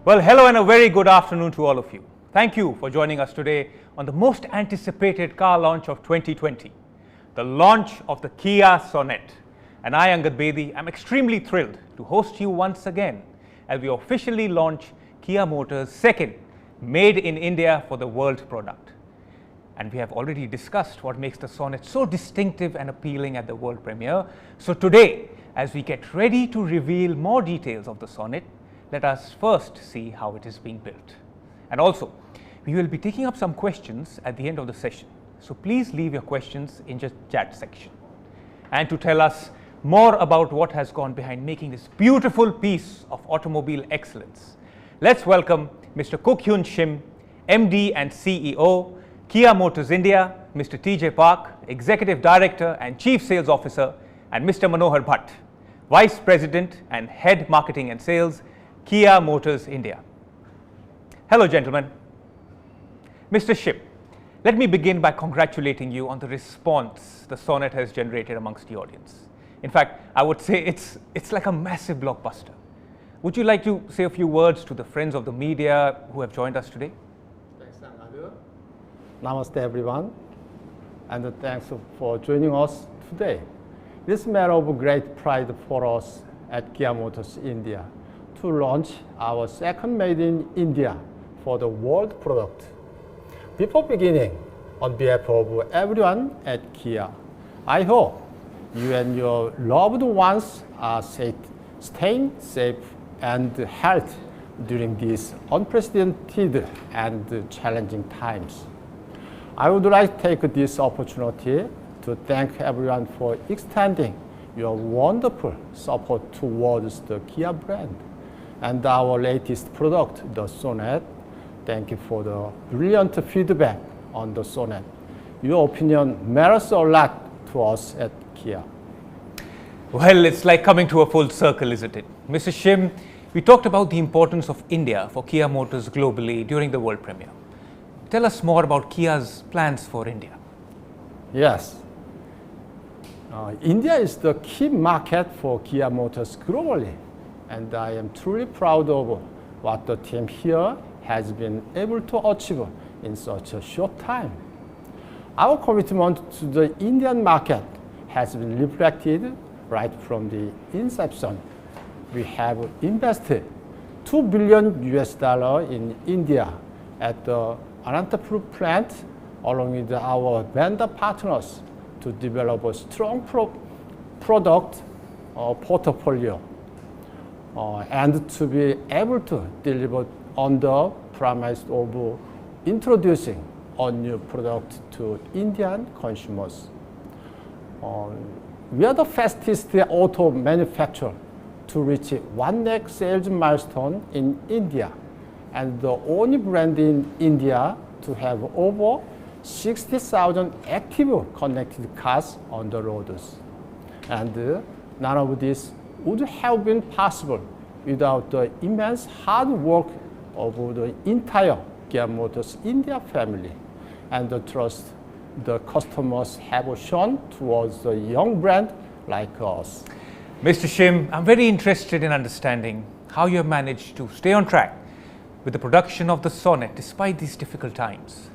Well, hello and a very good afternoon to all of you. Thank you for joining us today on the most anticipated car launch of 2020, the launch of the Kia Sonet. And I, Angad Bedi, am extremely thrilled to host you once again as we officially launch Kia Motors' second Made in India for the World product. And we have already discussed what makes the Sonet so distinctive and appealing at the world premiere. So today, as we get ready to reveal more details of the Sonet, let us first see how it is being built. And also, we will be taking up some questions at the end of the session. So please leave your questions in the chat section. And to tell us more about what has gone behind making this beautiful piece of automobile excellence, let's welcome Mr. Kuk Hyun Shim, MD and CEO, Kia Motors India, Mr. TJ Park, Executive Director and Chief Sales Officer, and Mr. Manohar Bhatt, Vice President and Head Marketing and Sales, Kia Motors India. Hello, gentlemen. Mr. Shim, let me begin by congratulating you on the response the Sonet has generated amongst the audience. In fact, I would say it's like a massive blockbuster. Would you like to say a few words to the friends of the media who have joined us today? Thanks, Angad. Namaste, everyone, and thanks for joining us today. It's a matter of great pride for us at Kia Motors India to launch our second Made in India for the world product. Before beginning, on behalf of everyone at Kia, I hope you and your loved ones are staying safe and healthy during these unprecedented and challenging times. I would like to take this opportunity to thank everyone for extending your wonderful support towards the Kia brand and our latest product, the Sonet. Thank you for the brilliant feedback on the Sonet. Your opinion matters a lot to us at Kia. Well, it's like coming to a full circle, isn't it? Mr. Shim, we talked about the importance of India for Kia Motors globally during the world premiere. Tell us more about Kia's plans for India. Yes. India is the key market for Kia Motors globally, and I am truly proud of what the team here has been able to achieve in such a short time. Our commitment to the Indian market has been reflected right from the inception. We have invested $2 billion in India at the Anantapur plant along with our vendor partners to develop a strong product portfolio and to be able to deliver on the promise of introducing a new product to Indian consumers. We are the fastest auto manufacturer to reach 1 lakh sales milestone in India and the only brand in India to have over 60,000 active connected cars on the roads. And none of this would have been possible without the immense hard work of the entire Kia Motors India family and the trust the customers have shown towards a young brand like us. Mr. Shim, I'm very interested in understanding how you have managed to stay on track with the production of the Sonet despite these difficult times.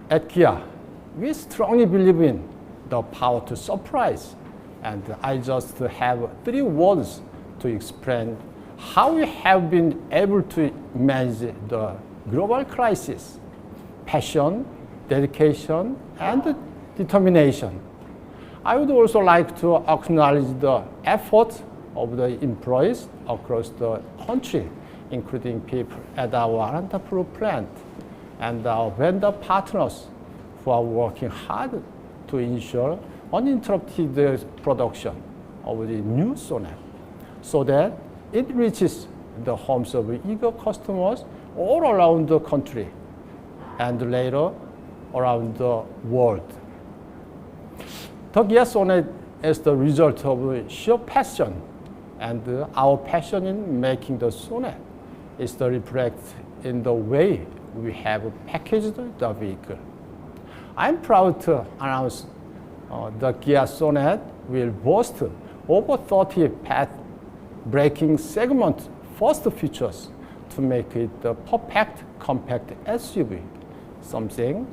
At Kia, we strongly believe in the power to surprise, and I just have 3 words to explain how we have been able to manage the global crisis: passion, dedication, and determination. I would also like to acknowledge the effort of the employees across the country, including people at our Anantapur plant and our vendor partners who are working hard to ensure uninterrupted production of the new Sonet so that it reaches the homes of eager customers all around the country and later around the world. The Kia Sonet is the result of sheer passion, and our passion in making the Sonet is the reflect in the way we have packaged the vehicle. I'm proud to announce the Kia Sonet will boast over 30 path-breaking segment first features to make it the perfect compact SUV, something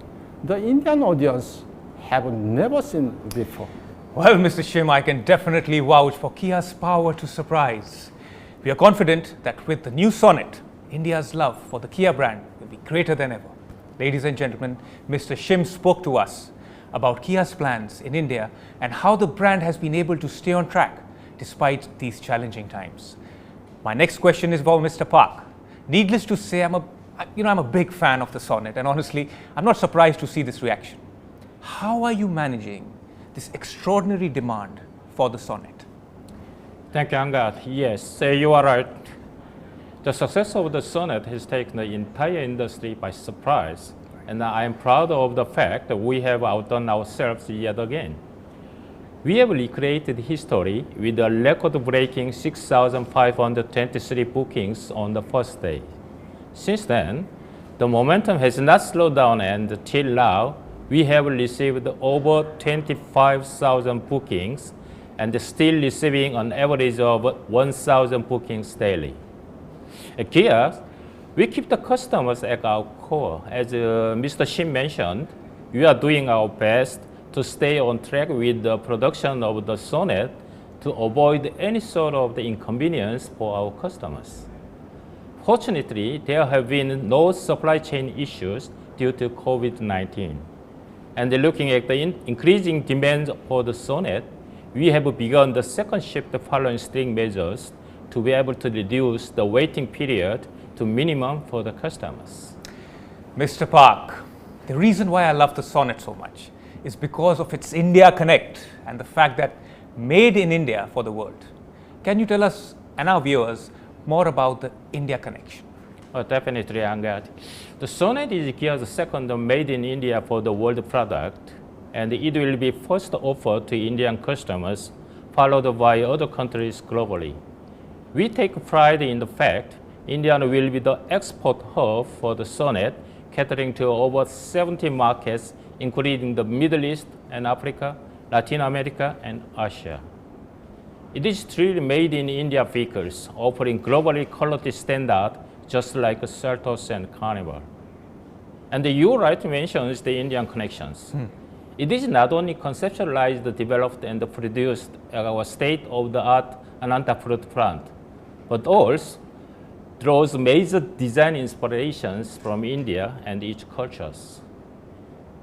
the Indian audience have never seen before. Well, Mr. Shim, I can definitely vouch for Kia's power to surprise. We are confident that with the new Sonet, India's love for the Kia brand will be greater than ever. Ladies and gentlemen, Mr. Shim spoke to us about Kia's plans in India and how the brand has been able to stay on track despite these challenging times. My next question is for Mr. Park. Needless to say, I'm a big fan of the Sonet, and honestly, I'm not surprised to see this reaction. How are you managing this extraordinary demand for the Sonet? Thank you, Angad. Yes, you are right. The success of the Sonet has taken the entire industry by surprise, and I am proud of the fact that we have outdone ourselves yet again. We have recreated history with a record-breaking 6,523 bookings on the first day. Since then, the momentum has not slowed down, and till now, we have received over 25,000 bookings and still receiving an average of 1,000 bookings daily. At Kia, we keep the customers at our core. As Mr. Shim mentioned, we are doing our best to stay on track with the production of the Sonet to avoid any sort of the inconvenience for our customers. Fortunately, there have been no supply chain issues due to COVID-19. And looking at the increasing demand for the Sonet, we have begun the second shift following strict measures to be able to reduce the waiting period to minimum for the customers. Mr. Park, the reason why I love the Sonet so much is because of its India Connect and the fact that made in India for the world. Can you tell us and our viewers more about the India connection? Definitely, Angad. The Sonet is Kia's second made in India for the world product, and it will be first offered to Indian customers, followed by other countries globally. We take pride in the fact India will be the export hub for the Sonet, catering to over 70 markets, including the Middle East and Africa, Latin America, and Asia. It is truly made in India vehicles, offering globally quality standard, just like Seltos and Carnival. And you right mentions the Indian connections. It is not only conceptualized, developed, and produced at our state-of-the-art Anantapur plant, but also draws major design inspirations from India and its cultures.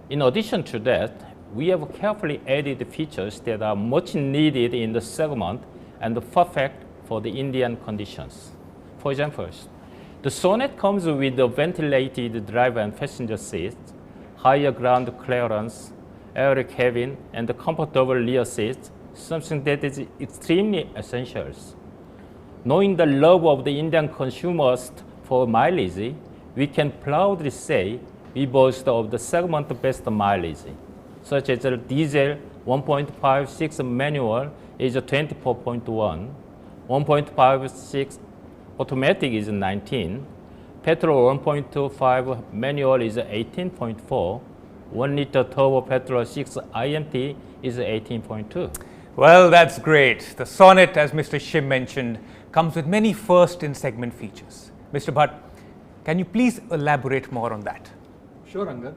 In addition to that, we have carefully added features that are much needed in the segment and perfect for the Indian conditions. For example, the Sonet comes with a ventilated driver and passenger seats, higher ground clearance, air cabin, and comfortable rear seats, something that is extremely essential. Knowing the love of the Indian consumers for mileage, we can proudly say we boast of the segment best mileage, such as the diesel 1.56 manual is 24.1, 1.56 automatic is 19, petrol 1.25 manual is 18.4, 1 liter turbo petrol 6 IMT is 18.2. Well, that's great. The Sonet, as Mr. Shim mentioned, comes with many first-in-segment features. Mr. Bhatt, can you please elaborate more on that? Sure, Angad.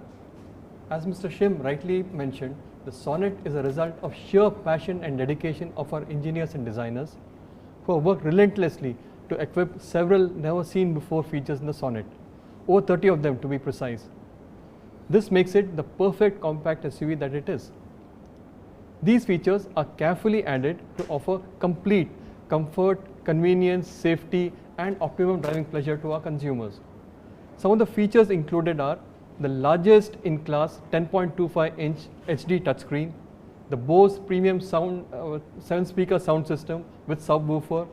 As Mr. Shim rightly mentioned, the Sonet is a result of sheer passion and dedication of our engineers and designers who have worked relentlessly to equip several never-seen-before features in the Sonet, over 30 of them to be precise. This makes it the perfect compact SUV that it is. These features are carefully added to offer complete comfort, convenience, safety, and optimum driving pleasure to our consumers. Some of the features included are the largest in class 10.25-inch HD touchscreen, the Bose premium sound 7-speaker sound system with subwoofer,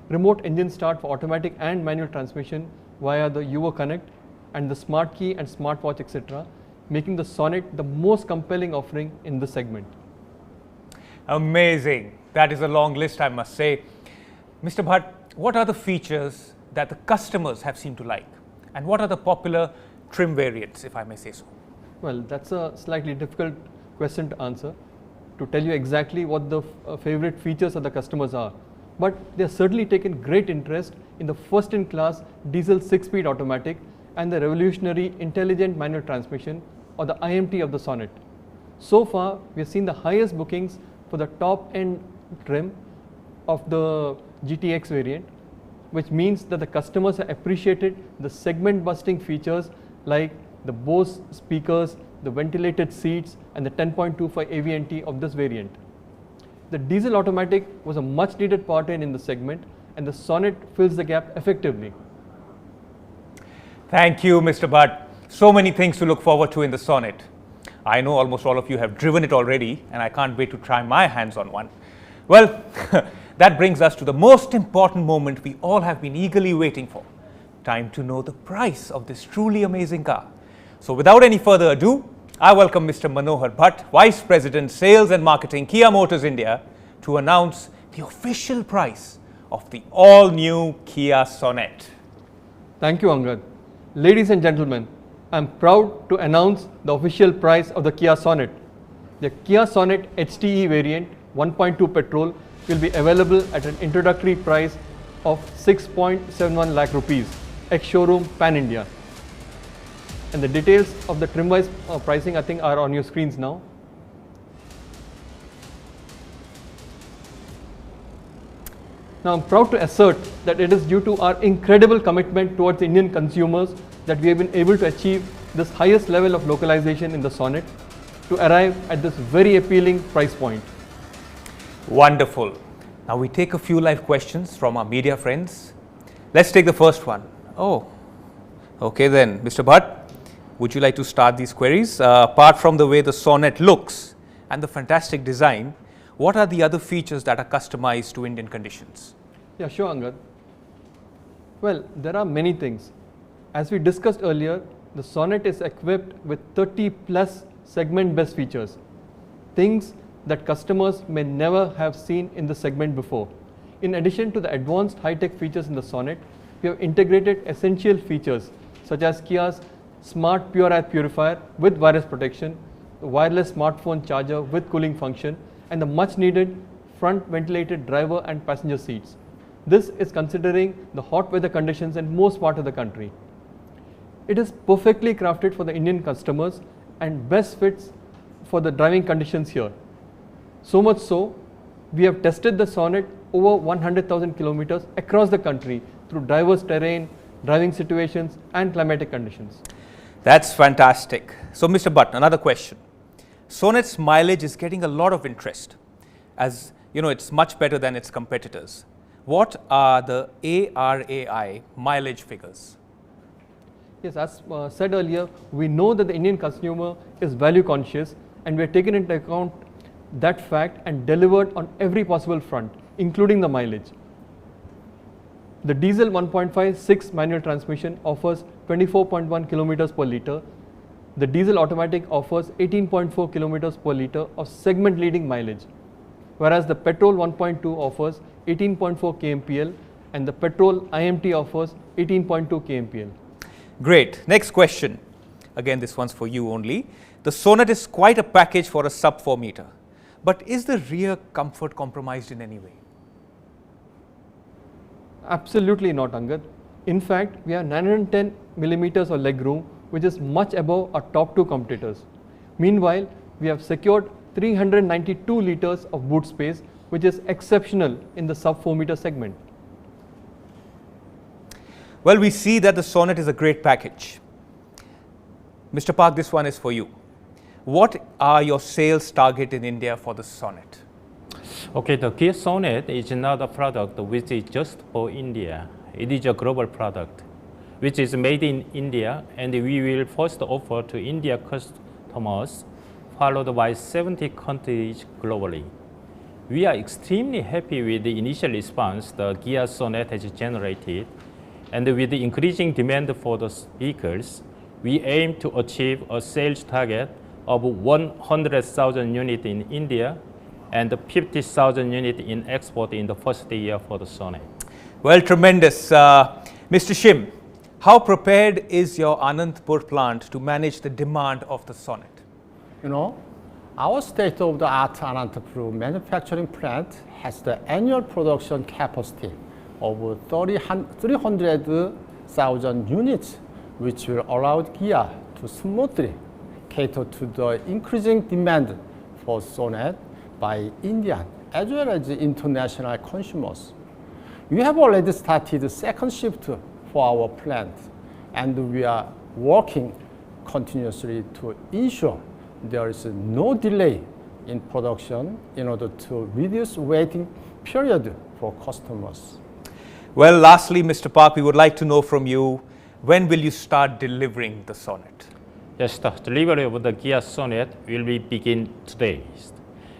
remote engine start for automatic and manual transmission via the Yuvo Connect, and the smart key and smartwatch, etc., making the Sonet the most compelling offering in this segment. Amazing. That is a long list, I must say. Mr. Bhatt, what are the features that the customers have seemed to like? And what are the popular trim variants, if I may say so? Well, that's a slightly difficult question to answer, to tell you exactly what the favorite features of the customers are. But they have certainly taken great interest in the first-in-class diesel 6-speed automatic and the revolutionary intelligent manual transmission, or the IMT of the Sonet. So far, we have seen the highest bookings for the top-end trim of the GTX variant, which means that the customers have appreciated the segment-busting features like the Bose speakers, the ventilated seats, and the 10.25 AVNT of this variant. The diesel automatic was a much-needed powertrain in the segment, and the Sonet fills the gap effectively. Thank you, Mr. Bhatt. So many things to look forward to in the Sonet. I know almost all of you have driven it already, and I can't wait to try my hands on one. Well, that brings us to the most important moment we all have been eagerly waiting for. Time to know the price of this truly amazing car. So without any further ado, I welcome Mr. Manohar Bhatt, Vice President, Sales and Marketing, Kia Motors India, to announce the official price of the all-new Kia Sonet. Thank you, Angad. Ladies and gentlemen, I am proud to announce the official price of the Kia Sonet. The Kia Sonet HTE variant 1.2 petrol will be available at an introductory price of 6.71 lakh rupees, ex-showroom pan-India. And the details of the trim-wise pricing, I think, are on your screens now. Now, I'm proud to assert that it is due to our incredible commitment towards Indian consumers that we have been able to achieve this highest level of localization in the Sonet to arrive at this very appealing price point. Wonderful. Now we take a few live questions from our media friends. Let's take the first one. Oh, okay then. Mr. Bhatt, would you like to start these queries? Apart from the way the Sonet looks and the fantastic design, what are the other features that are customized to Indian conditions? Yeah, sure, Angad. Well, there are many things. As we discussed earlier, the Sonet is equipped with 30 plus segment best features, things that customers may never have seen in the segment before. In addition to the advanced high-tech features in the Sonet, we have integrated essential features such as Kia's smart pure air purifier with virus protection, the wireless smartphone charger with cooling function, and the much needed front ventilated driver and passenger seats. This is considering the hot weather conditions in most parts of the country. It is perfectly crafted for the Indian customers and best fits for the driving conditions here. So much so, we have tested the Sonet over 100,000 kilometers across the country through diverse terrain, driving situations, and climatic conditions. That's fantastic. So, Mr. Bhatt, another question. Sonet's mileage is getting a lot of interest, as you know, it's much better than its competitors. What are the ARAI mileage figures? Yes, as said earlier, we know that the Indian consumer is value conscious, and we have taken into account that fact and delivered on every possible front, including the mileage. The diesel 1.56 manual transmission offers 24.1 kilometers per liter. The diesel automatic offers 18.4 kilometers per liter of segment leading mileage, whereas the petrol 1.2 offers 18.4 kmpl and the petrol IMT offers 18.2 kmpl. Great. Next question. Again, this one's for you only. The Sonet is quite a package for a sub 4 meter. But is the rear comfort compromised in any way? Absolutely not, Angad. In fact, we have 910 millimeters of leg room, which is much above our top two competitors. Meanwhile, we have secured 392 liters of boot space, which is exceptional in the sub 4 meter segment. Well, we see that the Sonet is a great package. Mr. Park, this one is for you. What are your sales target in India for the Sonet? Okay, the Kia Sonet is not a product which is just for India. It is a global product which is made in India, and we will first offer to India customers, followed by 70 countries globally. We are extremely happy with the initial response the Kia Sonet has generated, and with the increasing demand for the vehicles, we aim to achieve a sales target of 100,000 units in India and 50,000 units in export in the first year for the Sonet. Well, tremendous. Mr. Shim, how prepared is your Anandpur plant to manage the demand of the Sonet? You know, our state-of-the-art Anantapur manufacturing plant has the annual production capacity of 300,000 units, which will allow Kia to smoothly cater to the increasing demand for Sonet by Indian as well as international consumers. We have already started the second shift for our plant, and we are working continuously to ensure there is no delay in production in order to reduce waiting period for customers. Well, lastly, Mr. Park, we would like to know from you, when will you start delivering the Sonet? Yes, the delivery of the Kia Sonet will begin today.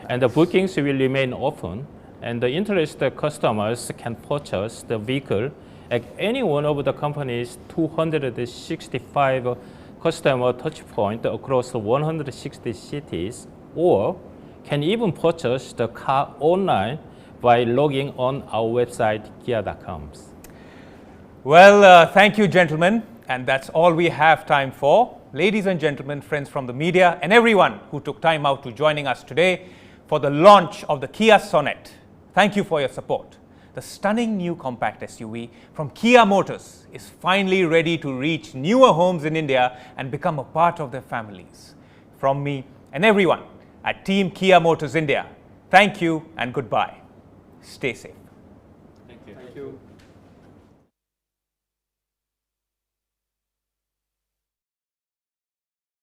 And the bookings will remain open, and the interested customers can purchase the vehicle at any one of the company's 265 customer touchpoints across 160 cities, or can even purchase the car online by logging on our website, kia.com. Well, thank you, gentlemen. And that's all we have time for. Ladies and gentlemen, friends from the media, and everyone who took time out to joining us today for the launch of the Kia Sonet. Thank you for your support. The stunning new compact SUV from Kia Motors is finally ready to reach newer homes in India and become a part of their families. From me and everyone at Team Kia Motors India, thank you and goodbye. Stay safe. Thank you. Thank you.